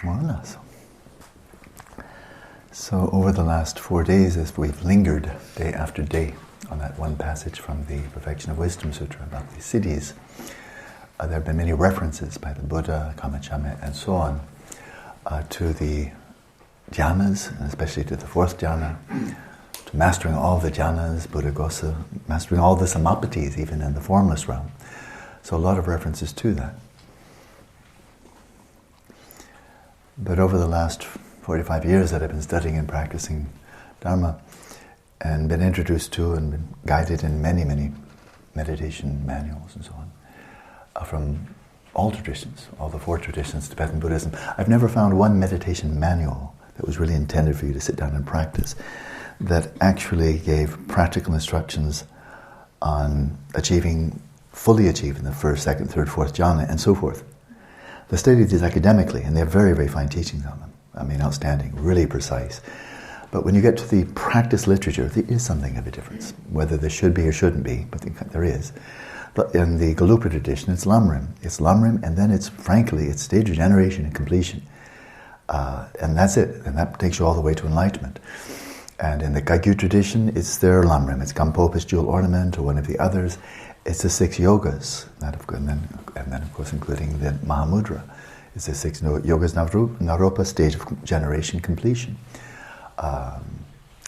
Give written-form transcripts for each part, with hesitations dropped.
Wallace. So over the last 4 days, as we've lingered day after day on that one passage from the Perfection of Wisdom Sutra about the siddhis, there have been many references by the Buddha, Karma Chagmé, and so on to the jhanas, and especially to the fourth jhana, to mastering all the jhanas, Buddha-Gosa, mastering all the samapatis, even in the formless realm. So a lot of references to that. But over the last 45 years that I've been studying and practicing Dharma, and been introduced to and been guided in many, many meditation manuals and so on, from all traditions, all the 4 traditions, Tibetan Buddhism, I've never found one meditation manual that was really intended for you to sit down and practice that actually gave practical instructions on fully achieving the first, second, third, fourth jhana, and so forth. They studied these academically, and they have very, very fine teachings on them. I mean, outstanding, really precise. But when you get to the practice literature, there is something of a difference, whether there should be or shouldn't be, but there is. But in the Gelug tradition, it's Lamrim. It's Lamrim, and then it's stage of generation and completion. And that's it, and that takes you all the way to enlightenment. And in the Kagyü tradition, it's their Lamrim. It's Kampopis, jewel ornament, or one of the others. It's the 6 yogas, and then of course including the Mahamudra. It's the 6 yogas Naropa, stage of generation completion.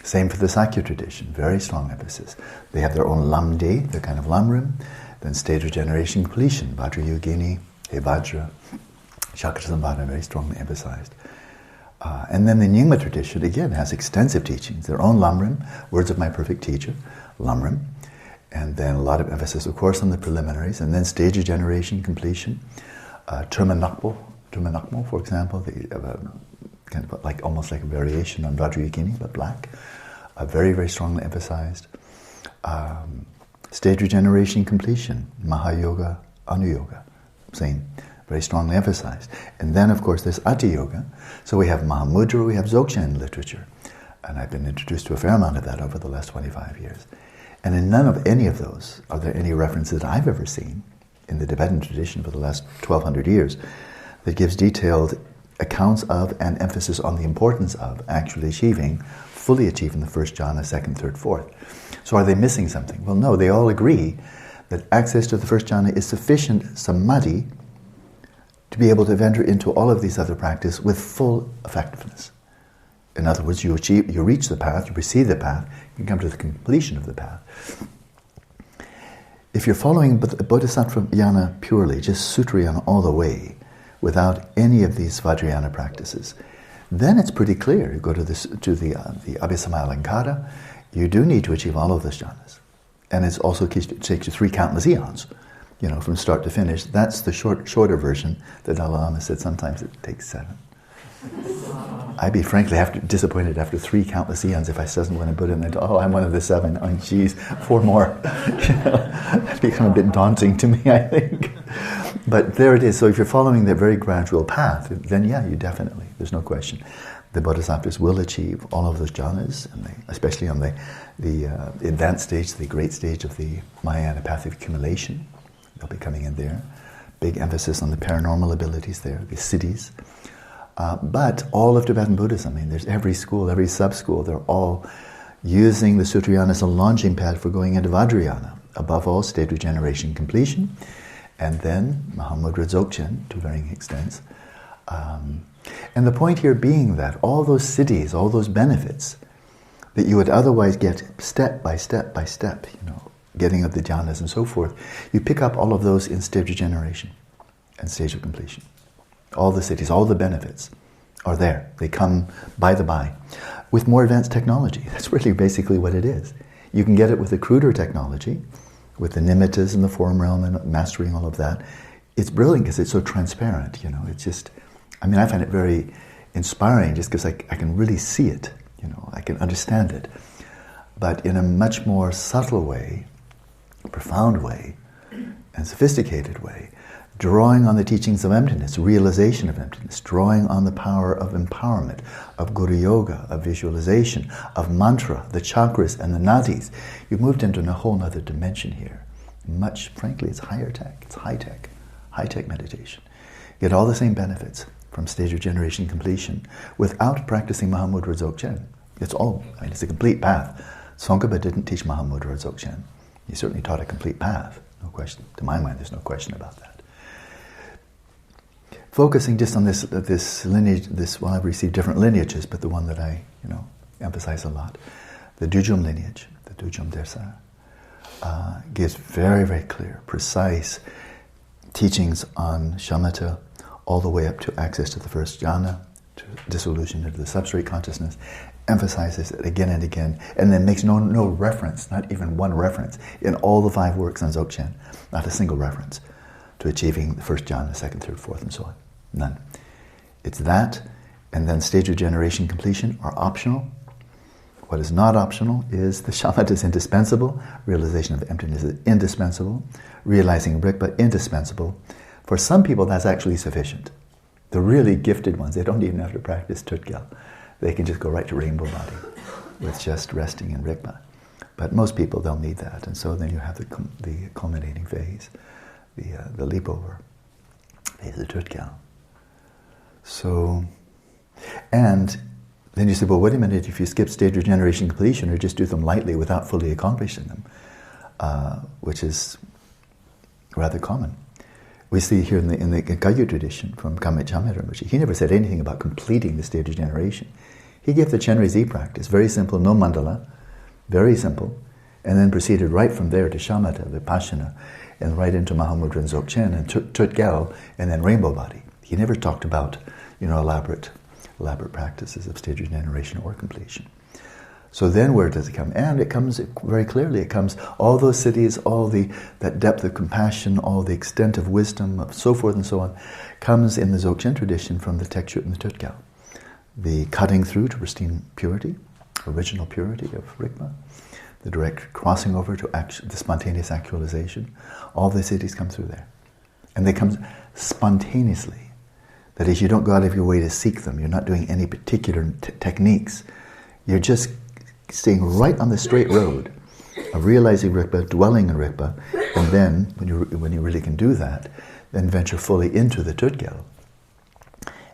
Same for the Sakya tradition, very strong emphasis. They have their own Lamde, their kind of Lamrim, then stage of generation completion, Vajrayogini, Vajra, Shakrasambhana, very strongly emphasized. And then the Nyingma tradition, again, has extensive teachings, their own Lamrim, words of my perfect teacher, Lamrim, and then a lot of emphasis, of course, on the preliminaries, and then stage of generation completion, Terma Nakmo, for example, kind of almost like a variation on Vajrayogini, but black, very, very strongly emphasized. Stage of generation completion, Mahayoga, Anuyoga, same, very strongly emphasized. And then, of course, there's Ati Yoga. So we have Mahamudra, we have Dzogchen literature. And I've been introduced to a fair amount of that over the last 25 years. And in none of any of those are there any references that I've ever seen in the Tibetan tradition for the last 1,200 years that gives detailed accounts of and emphasis on the importance of actually fully achieving the first jhana, second, third, fourth. So are they missing something? Well, no, they all agree that access to the first jhana is sufficient samadhi to be able to enter into all of these other practices with full effectiveness. In other words, you reach the path, you receive the path, you come to the completion of the path. If you're following Bodhisattva Yana purely, just Sutrayana all the way, without any of these Vajrayana practices, then it's pretty clear. You go to the Abhisamaya Alankara, you do need to achieve all of those jhanas. And it also takes you 3 countless eons, from start to finish. That's the shorter version. The Dalai Lama said sometimes it takes 7. I'd be frankly disappointed after 3 countless eons if I suddenly went and put in and I'm one of the 7. Oh, geez, 4 more. That'd become a bit daunting to me, I think. But there it is. So if you're following the very gradual path, then yeah, you definitely, there's no question. The Bodhisattvas will achieve all of those jhanas, and especially on the advanced stage, the great stage of the Mahayana path of accumulation. They'll be coming in there. Big emphasis on the paranormal abilities there, the siddhis. But all of Tibetan Buddhism, there's every school, every sub-school, they're all using the Sutrayana as a launching pad for going into Vajrayana. Above all, stage of generation completion, and then Mahamudra Dzogchen to varying extents. And the point here being that all those siddhis, all those benefits that you would otherwise get step by step by step, getting of the jhanas and so forth, you pick up all of those in stage of generation and stage of completion. All the siddhis, all the benefits are there. They come by the by. With more advanced technology, that's really basically what it is. You can get it with a cruder technology, with the nimittas in the form realm and mastering all of that. It's brilliant because it's so transparent, It's just, I find it very inspiring just because I can really see it, I can understand it. But in a much more subtle way, profound way, and sophisticated way, drawing on the teachings of emptiness, realization of emptiness, drawing on the power of empowerment, of Guru Yoga, of visualization, of mantra, the chakras and the nadis. You've moved into a whole other dimension here. Frankly, it's higher tech, it's high-tech meditation. You get all the same benefits from stage of generation completion without practicing Mahamudra Dzogchen. It's a complete path. Tsongkhapa didn't teach Mahamudra Dzogchen. He certainly taught a complete path. No question. To my mind, there's no question about that. Focusing just on this lineage, I've received different lineages, but the one that I emphasize a lot, the Dujum lineage, the Dujum Desa, gives very, very clear, precise teachings on Shamatha, all the way up to access to the first jhana, to dissolution into the substrate consciousness, emphasizes it again and again, and then makes no reference, not even one reference, in all the 5 works on Dzogchen, not a single reference to achieving the first jhana, second, third, fourth, and so on. None. It's that, and then stage of generation completion are optional. What is not optional is the shamatha is indispensable, realization of emptiness is indispensable, realizing rikpa indispensable. For some people that's actually sufficient. The really gifted ones, they don't even have to practice tutgyal. They can just go right to rainbow body with just resting in rikpa. But most people, they'll need that, and so then you have the culminating phase, the leap over phase of tutgyal. So, and then you say, well, wait a minute, if you skip stage of generation completion or just do them lightly without fully accomplishing them, which is rather common. We see here in the Kagyü tradition from Karma Chagmé, he never said anything about completing the stage of generation. He gave the Chenrezig practice, very simple, no mandala, very simple, and then proceeded right from there to Shamatha, Vipashyana, and right into Mahamudra and Dzogchen and tutgyal, and then rainbow body. He never talked about, elaborate practices of stage of generation or completion. So then where does it come? And it comes very clearly, it comes all those cities, that depth of compassion, all the extent of wisdom, of so forth and so on, comes in the Dzogchen tradition from the Tekchut and the tutgyal. The cutting through to pristine purity, original purity of rikpa, the direct crossing over to the spontaneous actualization, all the cities come through there. And they come spontaneously. That is, you don't go out of your way to seek them. You're not doing any particular techniques. You're just staying right on the straight road of realizing rikpa, dwelling in rikpa, and then, when you really can do that, then venture fully into the tutgyal.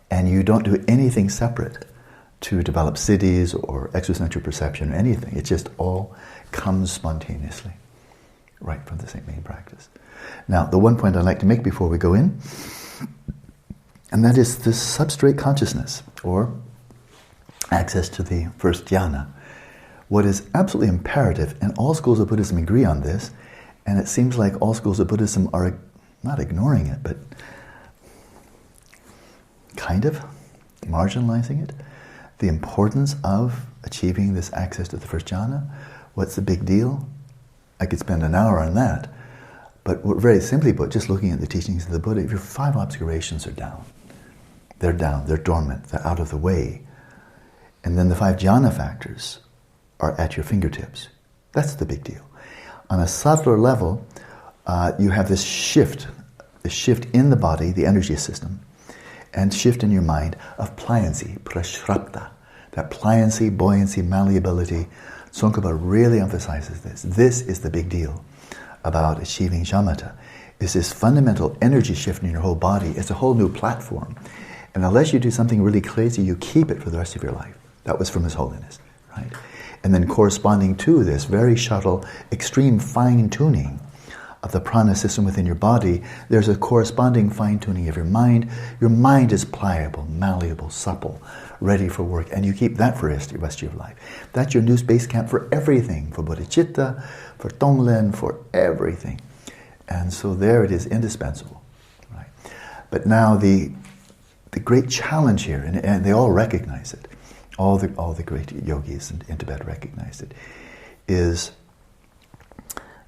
And you don't do anything separate to develop siddhis or exosensual perception or anything. It just all comes spontaneously, right from the same main practice. Now, the one point I'd like to make before we go in, and that is this substrate consciousness, or access to the first dhyana. What is absolutely imperative, and all schools of Buddhism agree on this, and it seems like all schools of Buddhism are not ignoring it, but kind of marginalizing it, the importance of achieving this access to the first jhana. What's the big deal? I could spend an hour on that, but very simply put, just looking at the teachings of the Buddha, if your 5 obscurations are down, they're dormant, they're out of the way, and then the 5 jhana factors are at your fingertips. That's the big deal. On a subtler level, you have this shift in the body, the energy system, and shift in your mind of pliancy, prashrapta. That pliancy, buoyancy, malleability. Tsongkhapa really emphasizes this. This is the big deal about achieving shamatha. Is this fundamental energy shift in your whole body. It's a whole new platform. And unless you do something really crazy, you keep it for the rest of your life. That was from His Holiness, right? And then corresponding to this very subtle, extreme fine-tuning of the prana system within your body, there's a corresponding fine-tuning of your mind. Your mind is pliable, malleable, supple, ready for work, and you keep that for the rest of your life. That's your new space camp for everything, for bodhicitta, for tonglen, for everything. And so there it is, indispensable, right? But now the great challenge here, and they all recognize it, all the great yogis in Tibet recognize it, is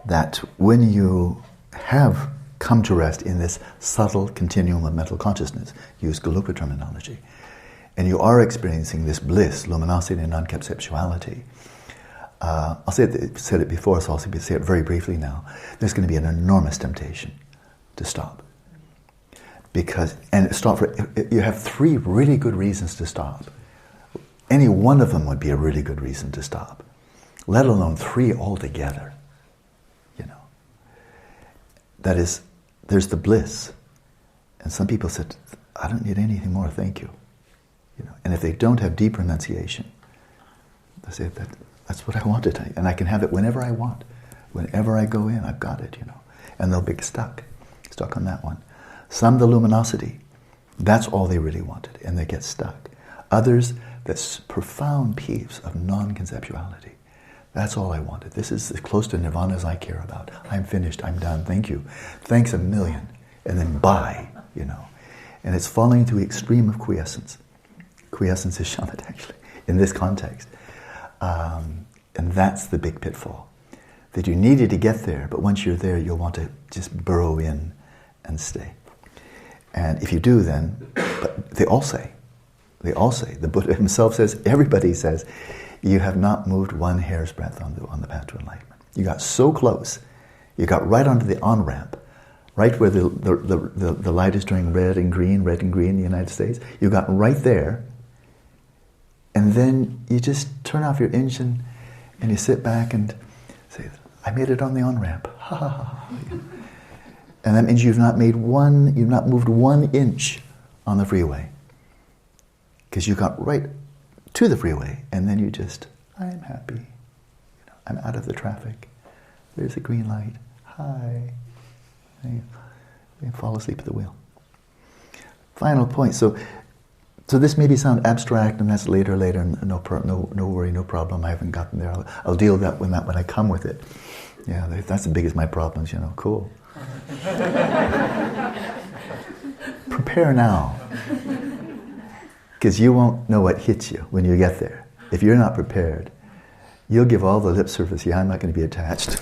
that when you have come to rest in this subtle continuum of mental consciousness, use Gelugpa terminology, and you are experiencing this bliss, luminosity, and non-conceptuality, I'll said it before, so I'll say it very briefly now. There's going to be an enormous temptation to stop. You have 3 really good reasons to stop. Any one of them would be a really good reason to stop, let alone 3 altogether. That is, there's the bliss. And some people said, I don't need anything more, thank you. And if they don't have deep renunciation, they say, that's what I wanted, and I can have it whenever I want. Whenever I go in, I've got it, And they'll be stuck on that one. Some, the luminosity, that's all they really wanted, and they get stuck. Others, this profound peace of non-conceptuality. That's all I wanted. This is as close to nirvana as I care about. I'm finished, I'm done, thank you. Thanks a million. And then bye, And it's falling into the extreme of quiescence. Quiescence is shamatha, actually, in this context. And that's the big pitfall. That you needed to get there, but once you're there, you'll want to just burrow in and stay. And if you do, then, but they all say, the Buddha himself says, everybody says, you have not moved one hair's breadth on the path to enlightenment. You got so close, you got right onto the on-ramp, right where the light is turning red and green in the United States. You got right there, and then you just turn off your engine and you sit back and say, I made it on the on-ramp. Ha ha ha. And that means you've not moved 1 inch on the freeway. Because you got right to the freeway, and then you just, I'm happy. I'm out of the traffic. There's a green light. Hi. And you fall asleep at the wheel. Final point. So this maybe sound abstract, and that's later. No worry, no problem. I haven't gotten there. I'll deal with that when I come with it. Yeah, that's the biggest of my problems. Cool. Prepare now, because you won't know what hits you when you get there. If you're not prepared, you'll give all the lip service. Yeah, I'm not going to be attached.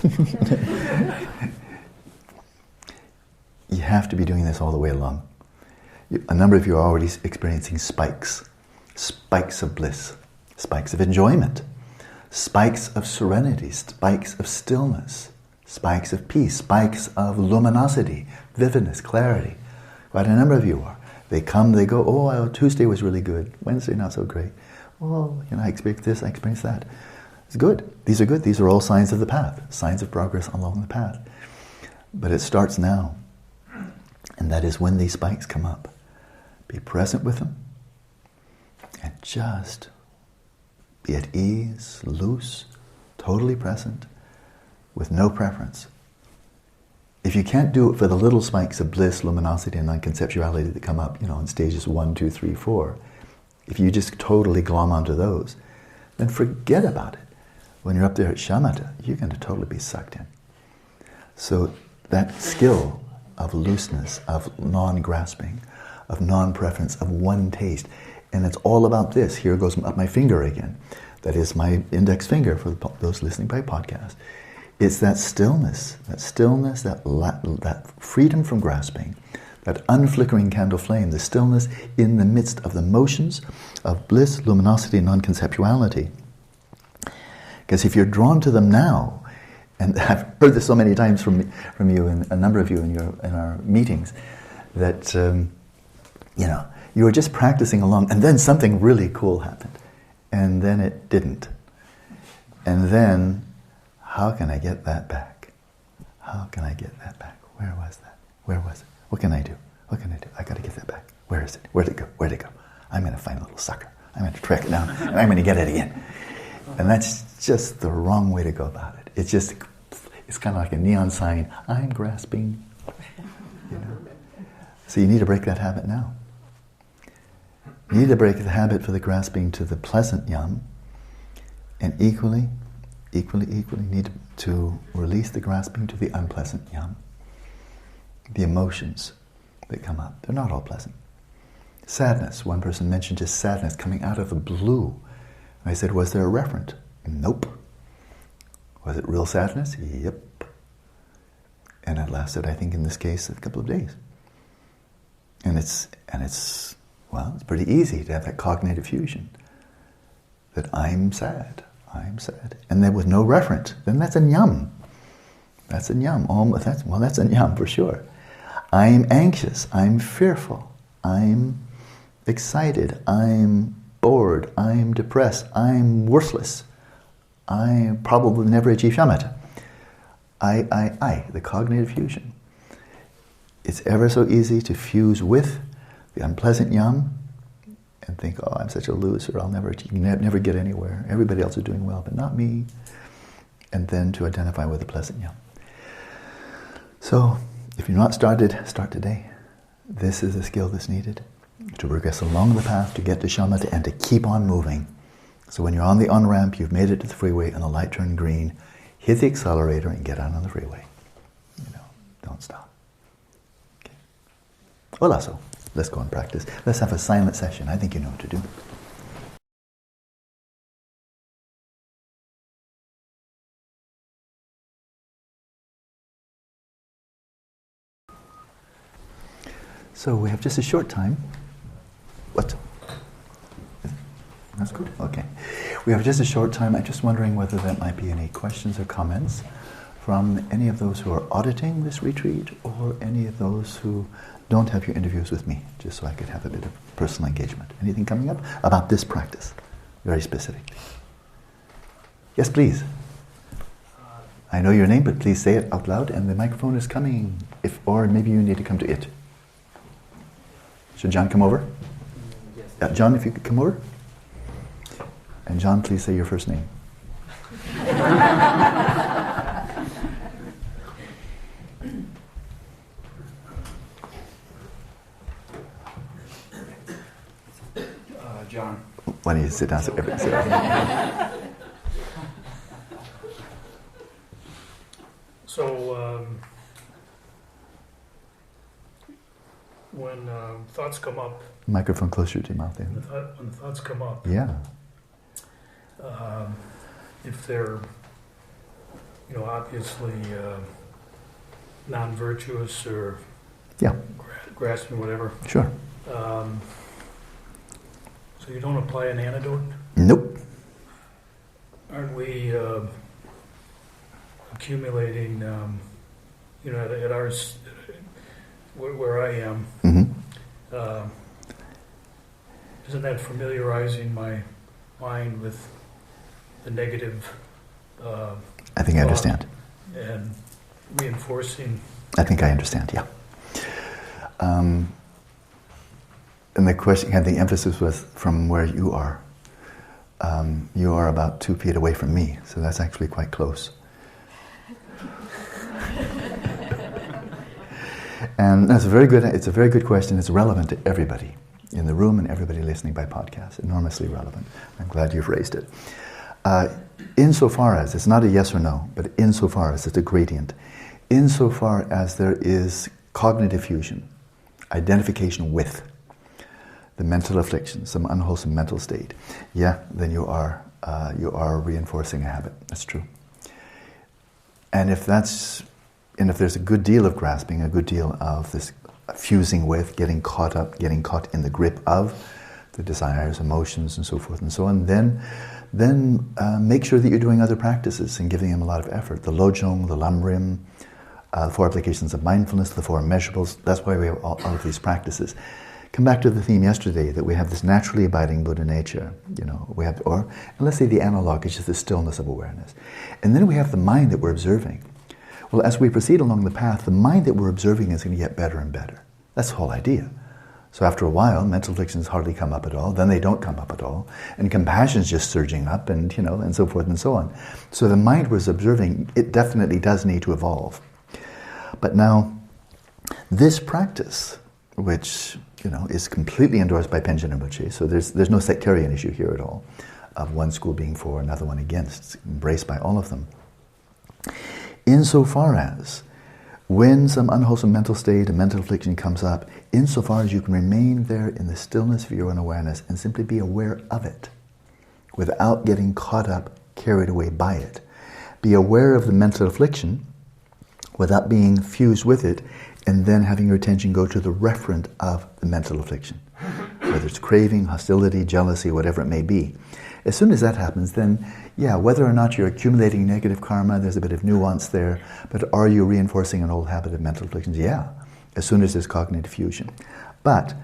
You have to be doing this all the way along. A number of you are already experiencing spikes of bliss, spikes of enjoyment, spikes of serenity, spikes of stillness, spikes of peace, spikes of luminosity, vividness, clarity. Quite a number of you are. They come, they go, oh, Tuesday was really good, Wednesday not so great. Oh, I experienced this, I experienced that. It's good. These are good. These are all signs of the path, signs of progress along the path. But it starts now. And that is when these spikes come up. Be present with them, and just be at ease, loose, totally present, with no preference. If you can't do it for the little spikes of bliss, luminosity, and non-conceptuality that come up, in stages 1, 2, 3, 4, if you just totally glom onto those, then forget about it. When you're up there at Shamatha, you're going to totally be sucked in. So that skill of looseness, of non-grasping, of non-preference, of one taste. And it's all about this. Here goes up my finger again. That is my index finger for those listening by podcast. It's that stillness, that freedom from grasping, that unflickering candle flame, the stillness in the midst of the motions of bliss, luminosity, and non-conceptuality. Because if you're drawn to them now, and I've heard this so many times from you and a number of you in our meetings, that you were just practicing along, and then something really cool happened, and then it didn't, and then how can I get that back? How can I get that back? Where was that? Where was it? What can I do? What can I do? I got to get that back. Where is it? Where'd it go? Where'd it go? I'm going to find a little sucker. I'm going to track it down, and I'm going to get it again. And that's just the wrong way to go about it. It's kind of like a neon sign. I'm grasping. So you need to break that habit now. You need to break the habit for the grasping to the pleasant yum, and equally need to release the grasping to the unpleasant yum. The emotions that come up, they're not all pleasant. Sadness, one person mentioned just sadness coming out of the blue. And I said, was there a referent? Nope. Was it real sadness? Yep. And it lasted, I think in this case, a couple of days. And it's pretty easy to have that cognitive fusion. That I'm sad. And then with no referent, then that's a yum. That's a yum. That's a yum for sure. I'm anxious. I'm fearful. I'm excited. I'm bored. I'm depressed. I'm worthless. I probably never achieve shamatha. The cognitive fusion. It's ever so easy to fuse with the unpleasant yum and think, oh, I'm such a loser, I'll never get anywhere. Everybody else is doing well, but not me. And then to identify with the pleasant yum. So, if you're not started, start today. This is a skill that's needed to progress along the path, to get to Shamatha, and to keep on moving. So when you're on the on-ramp, you've made it to the freeway and the light turned green, hit the accelerator and get out on the freeway. Don't stop. Okay. Well, also, let's go and practice. Let's have a silent session. I think you know what to do. So we have just a short time. What? That's good. Okay. We have just a short time. I'm just wondering whether there might be any questions or comments from any of those who are auditing this retreat or any of those who don't have your interviews with me, just so I could have a bit of personal engagement. Anything coming up about this practice, very specifically? Yes, please. I know your name, but please say it out loud, and the microphone is coming. Or maybe you need to come to it. Should John come over? Yes. John, if you could come over. And John, please say your first name. John. Why don't you sit down? So, when thoughts come up... Microphone closer to your mouth. When the thoughts come up... Yeah. If they're, obviously non-virtuous or grasping, whatever. Sure. So you don't apply an antidote? Nope. Aren't we accumulating, at ours, where I am, isn't that familiarizing my mind with the negative I think I understand. And reinforcing? I think I understand, yeah. And the question, and the emphasis was from where you are. You are about 2 feet away from me, so that's actually quite close. And that's it's a very good question. It's relevant to everybody in the room and everybody listening by podcast. Enormously relevant. I'm glad you've raised it. Insofar as, it's not a yes or no, but insofar as, it's a gradient. Insofar as there is cognitive fusion, identification with the mental affliction, some unwholesome mental state, then you are reinforcing a habit. That's true. And if there's a good deal of grasping, a good deal of this fusing with, getting caught in the grip of the desires, emotions, and so forth and so on, then make sure that you're doing other practices and giving them a lot of effort. The Lojong, the Lamrim, 4 applications of mindfulness, the 4 immeasurables. That's why we have all of these practices. Come back to the theme yesterday that we have this naturally abiding Buddha nature. And let's say the analog is just the stillness of awareness. And then we have the mind that we're observing. Well, as we proceed along the path, the mind that we're observing is going to get better and better. That's the whole idea. So after a while, mental afflictions hardly come up at all, then they don't come up at all, and compassion's just surging up, and and so forth and so on. So the mind we're observing, it definitely does need to evolve. But now, this practice, which is completely endorsed by Panchen Lozang, so there's no sectarian issue here at all, of one school being for, another one against. It's embraced by all of them. Insofar as, when some unwholesome mental state, a mental affliction comes up, insofar as you can remain there in the stillness of your own awareness and simply be aware of it, without getting caught up, carried away by it. Be aware of the mental affliction, without being fused with it, and then having your attention go to the referent of the mental affliction. Whether it's craving, hostility, jealousy, whatever it may be. As soon as that happens, then, whether or not you're accumulating negative karma, there's a bit of nuance there, but are you reinforcing an old habit of mental afflictions? Yeah, as soon as there's cognitive fusion. But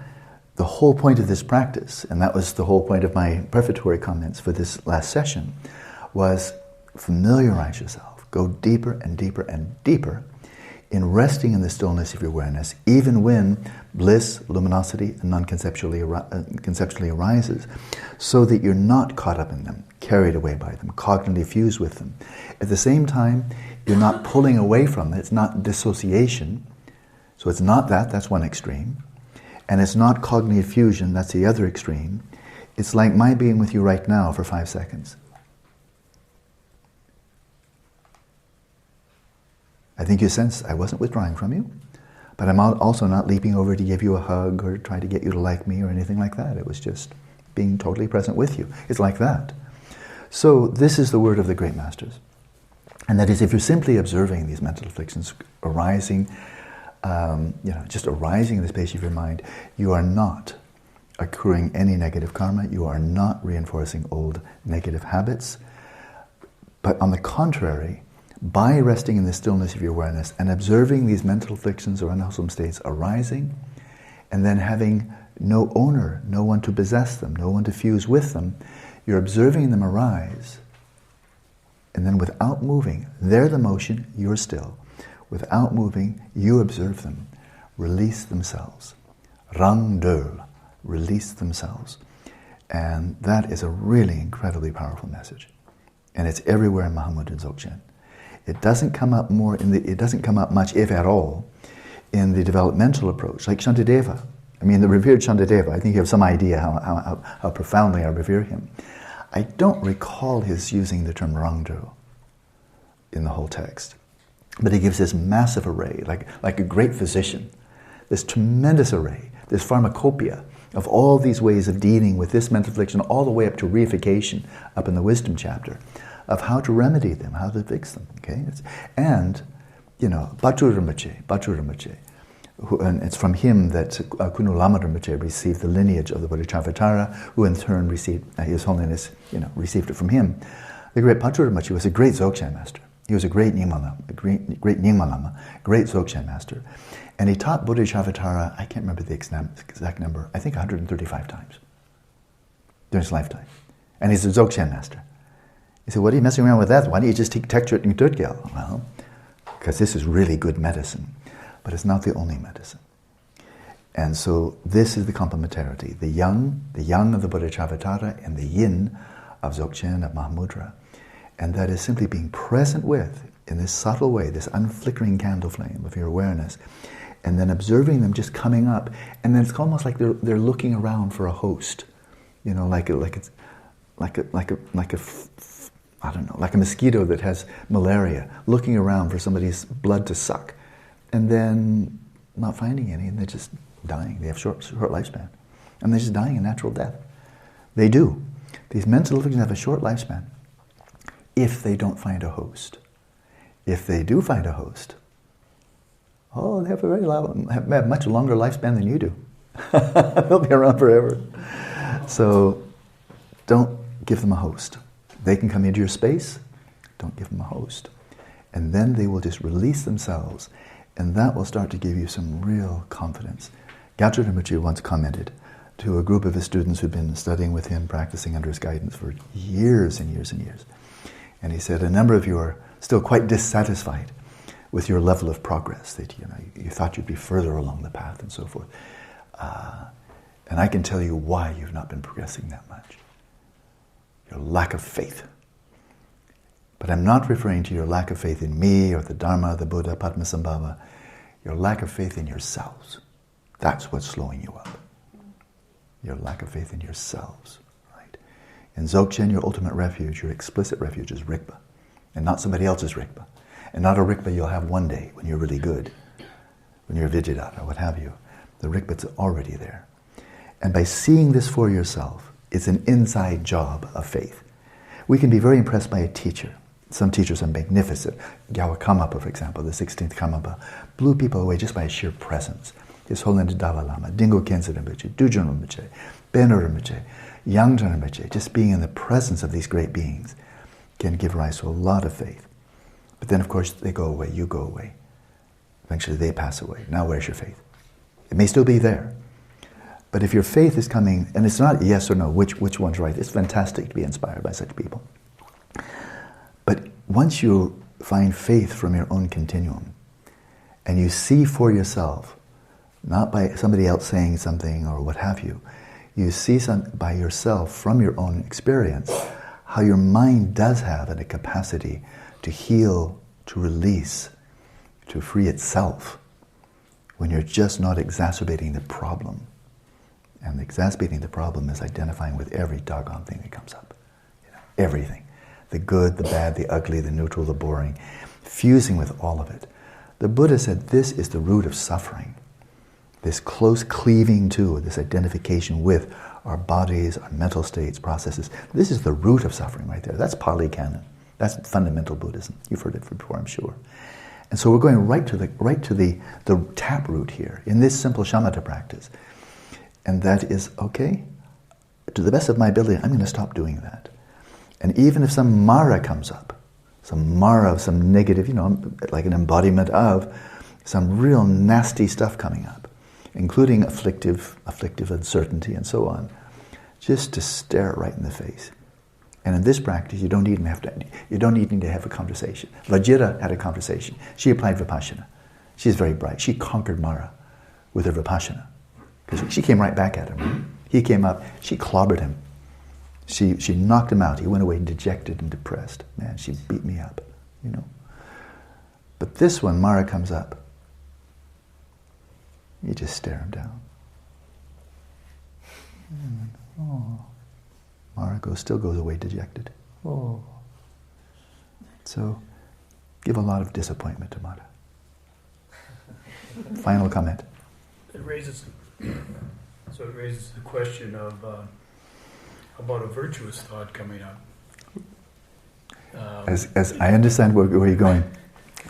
the whole point of this practice, and that was the whole point of my prefatory comments for this last session, was familiarize yourself. Go deeper and deeper and deeper in resting in the stillness of your awareness, even when bliss, luminosity, and non-conceptually conceptually arises, so that you're not caught up in them, carried away by them, cognitively fused with them. At the same time, you're not pulling away from it. It's not dissociation. So it's not that, that's one extreme. And it's not cognitive fusion, that's the other extreme. It's like my being with you right now for 5 seconds. I think you sense I wasn't withdrawing from you, but I'm also not leaping over to give you a hug or try to get you to like me or anything like that. It was just being totally present with you. It's like that. So this is the word of the great masters. And that is, if you're simply observing these mental afflictions arising, just arising in the space of your mind, you are not accruing any negative karma, you are not reinforcing old negative habits, but on the contrary, by resting in the stillness of your awareness and observing these mental afflictions or unwholesome states arising, and then having no owner, no one to possess them, no one to fuse with them, you're observing them arise, and then without moving, they're the motion, you're still. Without moving, you observe them, release themselves. Rang döl, release themselves. And that is a really incredibly powerful message. And it's everywhere in Mahamudra and Dzogchen. It doesn't come up it doesn't come up much, if at all, in the developmental approach, like Shantideva. I mean, the revered Shantideva, I think you have some idea how profoundly I revere him. I don't recall his using the term rangdo in the whole text. But he gives this massive array, like a great physician, this tremendous array, this pharmacopoeia of all these ways of dealing with this mental affliction, all the way up to reification, up in the wisdom chapter, of how to remedy them, how to fix them. Okay, and Batu Rinpoche, and it's from him that Kunu Lama Rinpoche received the lineage of the Bodhisattva, who in turn received His Holiness, received it from him. The great Batu Rinpoche was a great Dzogchen master. He was a great Nyingma Lama, great Dzogchen master. And he taught Bodhisattva, I can't remember the exact number, I think 135 times during his lifetime. And he's a Dzogchen master. He said, what are you messing around with that? Why don't you just take Tekchut and Tutgyal? Well, because this is really good medicine. But it's not the only medicine. And so this is the complementarity. The yang of the Bodhisattva and the yin of Dzogchen, of Mahamudra. And that is simply being present with, in this subtle way, this unflickering candle flame of your awareness, and then observing them just coming up. And then it's almost like they're looking around for a host, like a mosquito that has malaria, looking around for somebody's blood to suck, and then not finding any, and they're just dying. They have short lifespan, and they're just dying a natural death. They do. These mental afflictions have a short lifespan, if they don't find a host. If they do find a host, they have have much longer lifespan than you do. They'll be around forever. So don't give them a host. They can come into your space, don't give them a host. And then they will just release themselves, and that will start to give you some real confidence. Gyatso Rinpoche once commented to a group of his students who'd been studying with him, practicing under his guidance for years and years and years. And he said, a number of you are still quite dissatisfied with your level of progress, that you thought you'd be further along the path and so forth. And I can tell you why you've not been progressing that much. Your lack of faith. But I'm not referring to your lack of faith in me or the Dharma, the Buddha, Padmasambhava. Your lack of faith in yourselves. That's what's slowing you up. Your lack of faith in yourselves. In Dzogchen, your ultimate refuge, your explicit refuge is Rigpa, and not somebody else's Rigpa. And not a Rigpa you'll have one day when you're really good, when you're Vijayadatta, what have you. The Rigpa's already there. And by seeing this for yourself, it's an inside job of faith. We can be very impressed by a teacher. Some teachers are magnificent. Gyawa Karmapa, for example, the 16th Karmapa, blew people away just by his sheer presence. His Holiness Dalai Lama, Dingo Khyentse Rinpoche, Dujun Rinpoche, Benno Rinpoche, Yangzhen Rinpoche, just being in the presence of these great beings can give rise to a lot of faith. But then, of course, they go away, you go away. Eventually they pass away. Now where's your faith? It may still be there. But if your faith is coming, and it's not yes or no, which one's right, it's fantastic to be inspired by such people. But once you find faith from your own continuum, and you see for yourself, not by somebody else saying something or what have you, you see by yourself from your own experience how your mind does have a capacity to heal, to release, to free itself when you're just not exacerbating the problem. And exacerbating the problem is identifying with every doggone thing that comes up. Everything. The good, the bad, the ugly, the neutral, the boring. Fusing with all of it. The Buddha said this is the root of suffering. This close cleaving to, this identification with our bodies, our mental states, processes. This is the root of suffering right there. That's Pali Canon. That's fundamental Buddhism. You've heard it before, I'm sure. And so we're going right to the taproot here, in this simple shamatha practice. And that is, okay, to the best of my ability, I'm going to stop doing that. And even if some mara comes up, some mara, some negative, like an embodiment of some real nasty stuff coming up, including afflictive uncertainty and so on, just to stare it right in the face. And in this practice, you don't even need to have a conversation. Vajira had a conversation. She applied Vipashyana. She's very bright. She conquered Mara with her Vipashyana. Because she came right back at him. He came up, she clobbered him. She knocked him out. He went away dejected and depressed. Man, she beat me up, But this one, Mara comes up. You just stare him down. Oh. Mara still goes away dejected. Oh. So, give a lot of disappointment to Mara. Final comment. It raises the question of about a virtuous thought coming up. As I understand where you're going,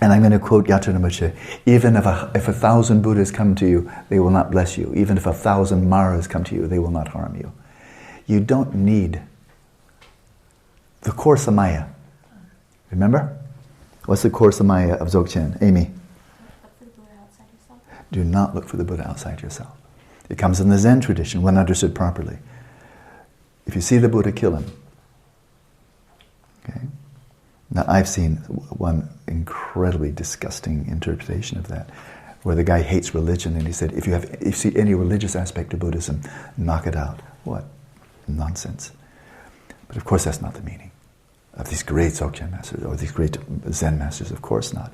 and I'm going to quote Yatra Rinpoche, even if 1,000 Buddhas come to you, they will not bless you. Even if 1,000 Maras come to you, they will not harm you. You don't need the core samaya. Remember? What's the core samaya of Dzogchen? Amy? Look for the Buddha outside yourself. Do not look for the Buddha outside yourself. It comes in the Zen tradition when understood properly. If you see the Buddha, kill him. Okay? Now, I've seen one incredibly disgusting interpretation of that, where the guy hates religion and he said, if you see any religious aspect of Buddhism, knock it out. What? Nonsense. But of course that's not the meaning of these great Dzogchen masters or these great Zen masters, of course not.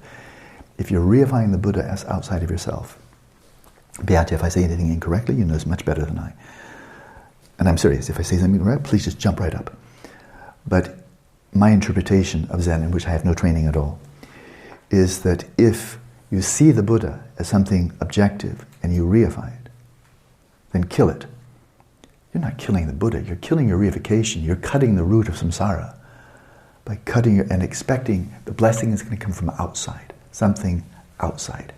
If you're reifying the Buddha as outside of yourself, Beate, if I say anything incorrectly, you know this much better than I. And I'm serious, if I say something right, please just jump right up. But my interpretation of Zen, in which I have no training at all, is that if you see the Buddha as something objective and you reify it, then kill it. You're not killing the Buddha, you're killing your reification, you're cutting the root of samsara by cutting and expecting the blessing is going to come from outside, something outside,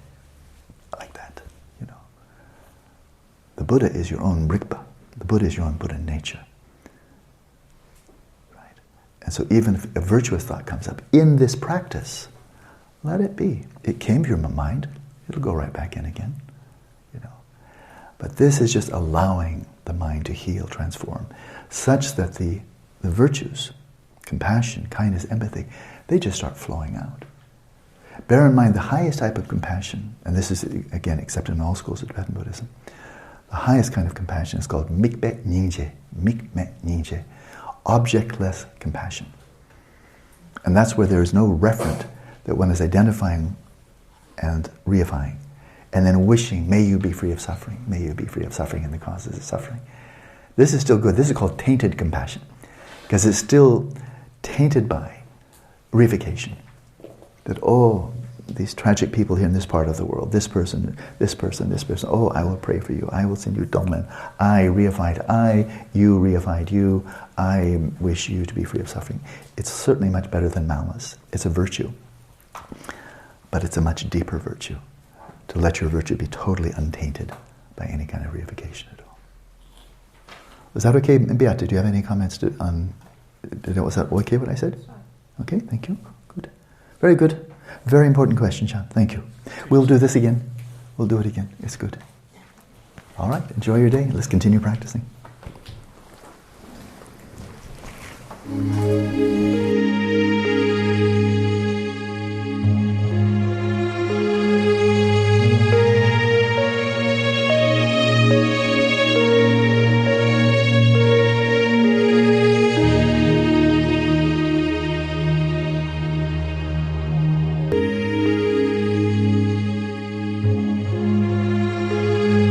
like that, The Buddha is your own rikpa, the Buddha is your own Buddha nature. Right? And so even if a virtuous thought comes up in this practice, let it be. It came to your mind, it'll go right back in again, But this is just allowing the mind to heal, transform, such that the virtues, compassion, kindness, empathy, they just start flowing out. Bear in mind the highest type of compassion, and this is, again, accepted in all schools of Tibetan Buddhism, the highest kind of compassion is called mikpe nyingje, objectless compassion. And that's where there is no referent that one is identifying and reifying, and then wishing, may you be free of suffering, may you be free of suffering and the causes of suffering. This is still good. This is called tainted compassion, because it's still tainted by reification. That, these tragic people here in this part of the world, this person, I will pray for you, I will send you Donglen, I reified you reified you, I wish you to be free of suffering. It's certainly much better than malice. It's a virtue. But it's a much deeper virtue, to let your virtue be totally untainted by any kind of reification at all. Was that okay? Beate, do you have any comments on, was that okay what I said? Okay, thank you. Good. Very good. Very important question, Sean. Thank you. We'll do this again. We'll do it again. It's good. All right, enjoy your day. Let's continue practicing.